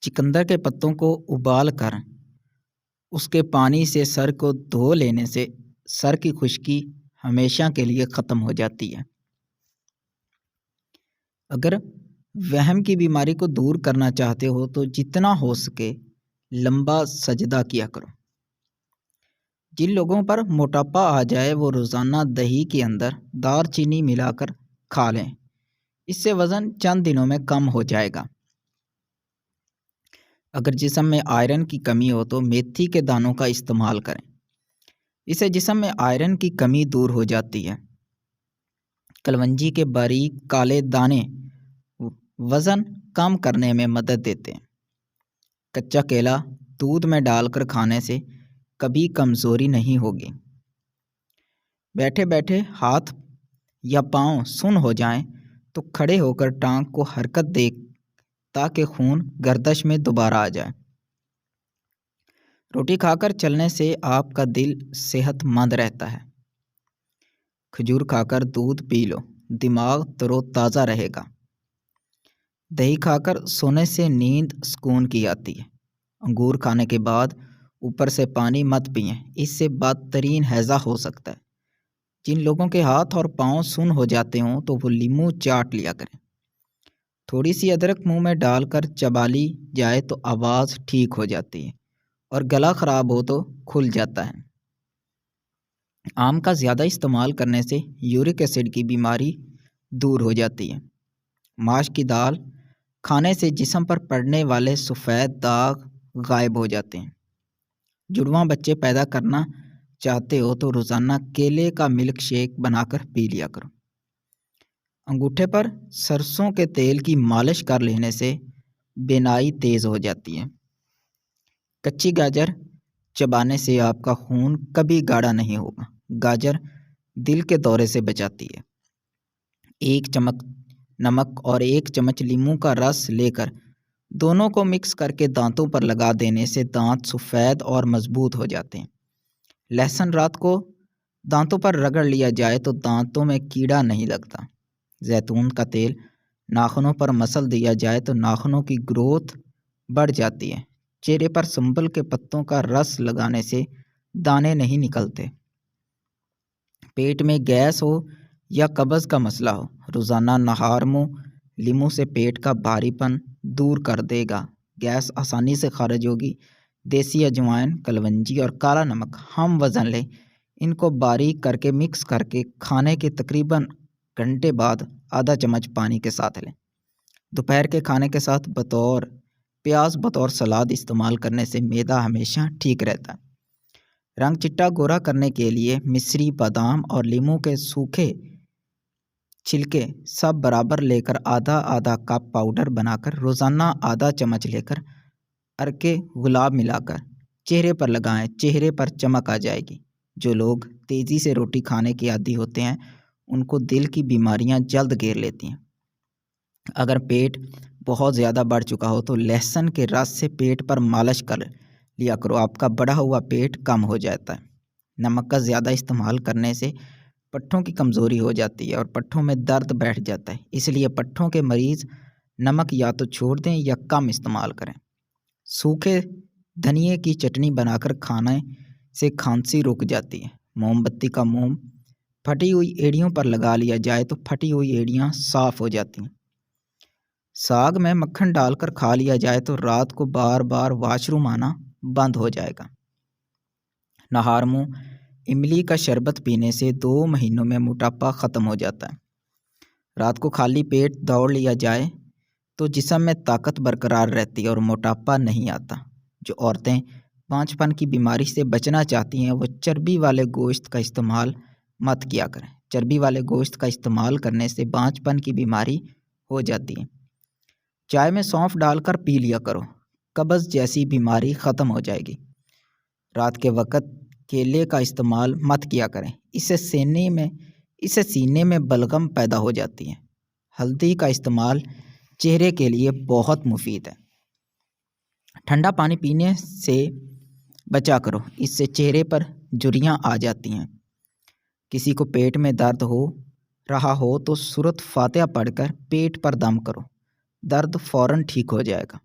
چقندر کے پتوں کو ابال کر اس کے پانی سے سر کو دھو لینے سے سر کی خشکی ہمیشہ کے لیے ختم ہو جاتی ہے۔ اگر وہم کی بیماری کو دور کرنا چاہتے ہو تو جتنا ہو سکے لمبا سجدہ کیا کرو۔ جن لوگوں پر موٹاپا آ جائے وہ روزانہ دہی کے اندر دار چینی ملا کر کھا لیں، اس سے وزن چند دنوں میں کم ہو جائے گا۔ اگر جسم میں آئرن کی کمی ہو تو میتھی کے دانوں کا استعمال کریں، اس سے جسم میں آئرن کی کمی دور ہو جاتی ہے۔ کلونجی کے باریک کالے دانے وزن کم کرنے میں مدد دیتے ہیں۔ کچا کیلا دودھ میں ڈال کر کھانے سے کبھی کمزوری نہیں ہوگی۔ بیٹھے بیٹھے ہاتھ یا پاؤں سن ہو جائیں تو کھڑے ہو کر ٹانگ کو حرکت دے تاکہ خون گردش میں دوبارہ آ جائے۔ روٹی کھا کر چلنے سے آپ کا دل صحت مند رہتا ہے۔ کھجور کھا کر دودھ پی لو، دماغ تر و تازہ رہے گا۔ دہی کھا کر سونے سے نیند سکون کی آتی ہے۔ انگور کھانے کے بعد اوپر سے پانی مت پئیں، اس سے بدترین ہیضہ ہو سکتا ہے۔ جن لوگوں کے ہاتھ اور پاؤں سن ہو جاتے ہوں تو وہ لیموں چاٹ لیا کریں۔ تھوڑی سی ادرک منہ میں ڈال کر چبا لی جائے تو آواز ٹھیک ہو جاتی ہے اور گلا خراب ہو تو کھل جاتا ہے۔ آم کا زیادہ استعمال کرنے سے یورک ایسڈ کی بیماری دور ہو جاتی ہے۔ ماش کی دال کھانے سے جسم پر پڑنے والے سفید داغ غائب ہو جاتے ہیں۔ جڑواں بچے پیدا کرنا چاہتے ہو تو روزانہ کیلے کا ملک شیک بنا کر پی لیا کرو۔ انگوٹھے پر سرسوں کے تیل کی مالش کر لینے سے بینائی تیز ہو جاتی ہے۔ کچی گاجر چبانے سے آپ کا خون کبھی گاڑھا نہیں ہوگا۔ گاجر دل کے دورے سے بچاتی ہے۔ 1 چمچ نمک اور 1 چمچ لیموں کا رس لے کر دونوں کو مکس کر کے دانتوں پر لگا دینے سے دانت سفید اور مضبوط ہو جاتے ہیں۔ لہسن رات کو دانتوں پر رگڑ لیا جائے تو دانتوں میں کیڑا نہیں لگتا۔ زیتون کا تیل ناخنوں پر مسل دیا جائے تو ناخنوں کی گروتھ بڑھ جاتی ہے۔ چہرے پر سنبل کے پتوں کا رس لگانے سے دانے نہیں نکلتے۔ پیٹ میں گیس ہو یا قبض کا مسئلہ ہو، روزانہ نہار منہ لیموں سے پیٹ کا بھاری پن دور کر دے گا، گیس آسانی سے خارج ہوگی۔ دیسی اجوائن، کلونجی اور کالا نمک ہم وزن لیں، ان کو باریک کر کے مکس کر کے کھانے کے تقریباً گھنٹے بعد آدھا چمچ پانی کے ساتھ لیں۔ دوپہر کے کھانے کے ساتھ پیاز بطور سلاد استعمال کرنے سے معدہ ہمیشہ ٹھیک رہتا ہے۔ رنگ چٹا گورا کرنے کے لیے مصری، بادام اور لیموں کے سوکھے چھلکے سب برابر لے کر آدھا آدھا کپ پاؤڈر بنا کر روزانہ آدھا چمچ لے کر ارکے گلاب ملا کر چہرے پر لگائیں، چہرے پر چمک آ جائے گی۔ جو لوگ تیزی سے روٹی کھانے کے عادی ہوتے ہیں ان کو دل کی بیماریاں جلد گھیر لیتی ہیں۔ اگر پیٹ بہت زیادہ بڑھ چکا ہو تو لہسن کے رس سے پیٹ پر مالش کر لیا کرو، آپ کا بڑھا ہوا پیٹ کم ہو جاتا ہے۔ نمک کا زیادہ استعمال کرنے سے پٹھوں کی کمزوری ہو جاتی ہے اور پٹھوں میں درد بیٹھ جاتا ہے، اس لیے پٹھوں کے مریض نمک یا تو چھوڑ دیں یا کم استعمال کریں۔ سوکھے دھنیے کی چٹنی بنا کر کھانے سے کھانسی رک جاتی ہے۔ موم بتی کا موم پھٹی ہوئی ایڑیوں پر لگا لیا جائے تو پھٹی ہوئی ایڑیاں صاف ہو جاتی ہیں۔ ساگ میں مکھن ڈال کر کھا لیا جائے تو رات کو بار بار واش روم آنا بند ہو جائے گا۔ نہار منہ املی کا شربت پینے سے 2 مہینوں میں موٹاپا ختم ہو جاتا ہے۔ رات کو خالی پیٹ دوڑ لیا جائے تو جسم میں طاقت برقرار رہتی ہے اور موٹاپا نہیں آتا۔ جو عورتیں پانچ پن کی بیماری سے بچنا چاہتی ہیں وہ چربی والے گوشت کا استعمال مت کیا کریں۔ چربی والے گوشت کا استعمال کرنے سے بانجھ پن کی بیماری ہو جاتی ہے۔ چائے میں سونف ڈال کر پی لیا کرو، قبض جیسی بیماری ختم ہو جائے گی۔ رات کے وقت کیلے کا استعمال مت کیا کریں، اس سے سینے میں بلغم پیدا ہو جاتی ہے۔ ہلدی کا استعمال چہرے کے لیے بہت مفید ہے۔ ٹھنڈا پانی پینے سے بچا کرو، اس سے چہرے پر جھریاں آ جاتی ہیں۔ کسی کو پیٹ میں درد ہو رہا ہو تو سورۃ فاتحہ پڑھ کر پیٹ پر دم کرو، درد فوراً ٹھیک ہو جائے گا۔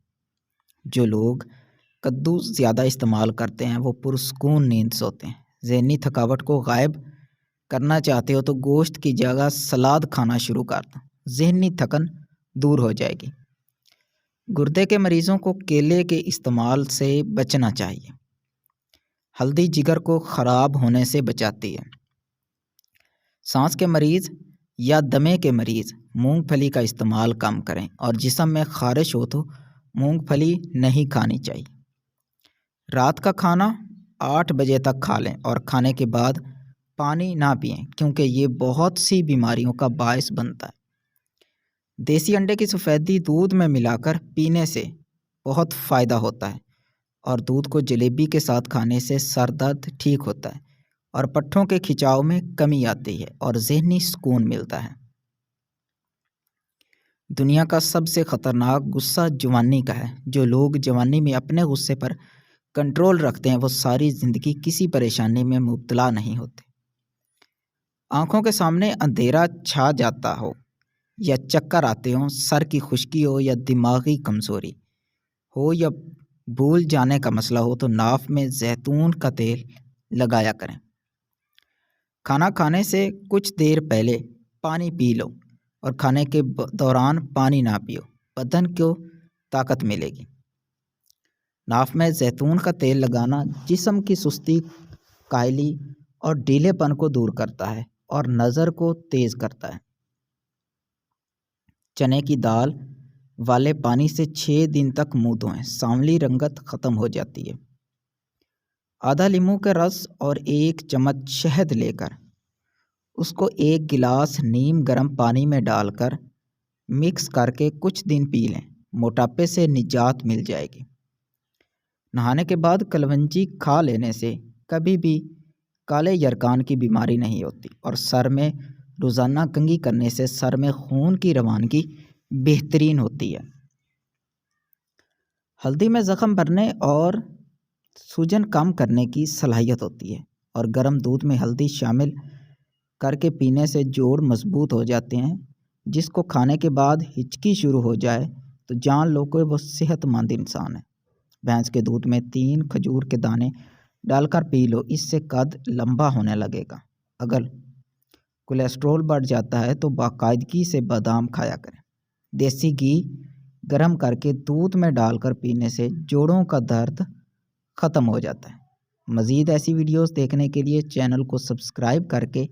جو لوگ کدو زیادہ استعمال کرتے ہیں وہ پرسکون نیند سوتے ہیں۔ ذہنی تھکاوٹ کو غائب کرنا چاہتے ہو تو گوشت کی جگہ سلاد کھانا شروع کر دو، ذہنی تھکن دور ہو جائے گی۔ گردے کے مریضوں کو کیلے کے استعمال سے بچنا چاہیے۔ ہلدی جگر کو خراب ہونے سے بچاتی ہے۔ سانس کے مریض یا دمے کے مریض مونگ پھلی کا استعمال کم کریں، اور جسم میں خارش ہو تو مونگ پھلی نہیں کھانی چاہیے۔ رات کا کھانا 8 بجے تک کھا لیں اور کھانے کے بعد پانی نہ پئیں، کیونکہ یہ بہت سی بیماریوں کا باعث بنتا ہے۔ دیسی انڈے کی سفیدی دودھ میں ملا کر پینے سے بہت فائدہ ہوتا ہے، اور دودھ کو جلیبی کے ساتھ کھانے سے سر درد ٹھیک ہوتا ہے اور پٹھوں کے کھچاؤ میں کمی آتی ہے اور ذہنی سکون ملتا ہے۔ دنیا کا سب سے خطرناک غصہ جوانی کا ہے۔ جو لوگ جوانی میں اپنے غصے پر کنٹرول رکھتے ہیں وہ ساری زندگی کسی پریشانی میں مبتلا نہیں ہوتے۔ آنکھوں کے سامنے اندھیرا چھا جاتا ہو یا چکر آتے ہوں، سر کی خشکی ہو یا دماغی کمزوری ہو یا بھول جانے کا مسئلہ ہو تو ناف میں زیتون کا تیل لگایا کریں۔ کھانا کھانے سے کچھ دیر پہلے پانی پی لو اور کھانے کے دوران پانی نہ پیو، بدن کو طاقت ملے گی۔ ناف میں زیتون کا تیل لگانا جسم کی سستی، کاہلی اور ڈھیلے پن کو دور کرتا ہے اور نظر کو تیز کرتا ہے۔ چنے کی دال والے پانی سے 6 دن تک منہ دھوئیں، سانولی رنگت ختم ہو جاتی ہے۔ آدھا لیموں کا رس اور 1 چمچ شہد لے کر اس کو 1 گلاس نیم گرم پانی میں ڈال کر مکس کر کے کچھ دن پی لیں، موٹاپے سے نجات مل جائے گی۔ نہانے کے بعد کلونجی کھا لینے سے کبھی بھی کالے یرقان کی بیماری نہیں ہوتی، اور سر میں روزانہ کنگھی کرنے سے سر میں خون کی روانگی بہترین ہوتی ہے۔ ہلدی میں زخم بھرنے اور سوجن کم کرنے کی صلاحیت ہوتی ہے، اور گرم دودھ میں ہلدی شامل کر کے پینے سے جوڑ مضبوط ہو جاتے ہیں۔ جس کو کھانے کے بعد ہچکی شروع ہو جائے تو جان لو کہ وہ صحت مند انسان ہے۔ بھینس کے دودھ میں 3 کھجور کے دانے ڈال کر پی لو، اس سے قد لمبا ہونے لگے گا۔ اگر کولیسٹرول بڑھ جاتا ہے تو باقاعدگی سے بادام کھایا کریں۔ دیسی گھی گرم کر کے دودھ میں ڈال کر پینے سے جوڑوں کا درد ختم ہو جاتا ہے۔ مزید ایسی ویڈیوز دیکھنے کے لیے چینل کو سبسکرائب کر کے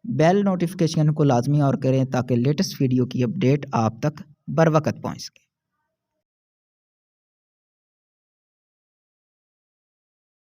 بیل نوٹیفیکیشن کو لازمی اور کریں تاکہ لیٹسٹ ویڈیو کی اپڈیٹ آپ تک بر وقت پہنچ سکے۔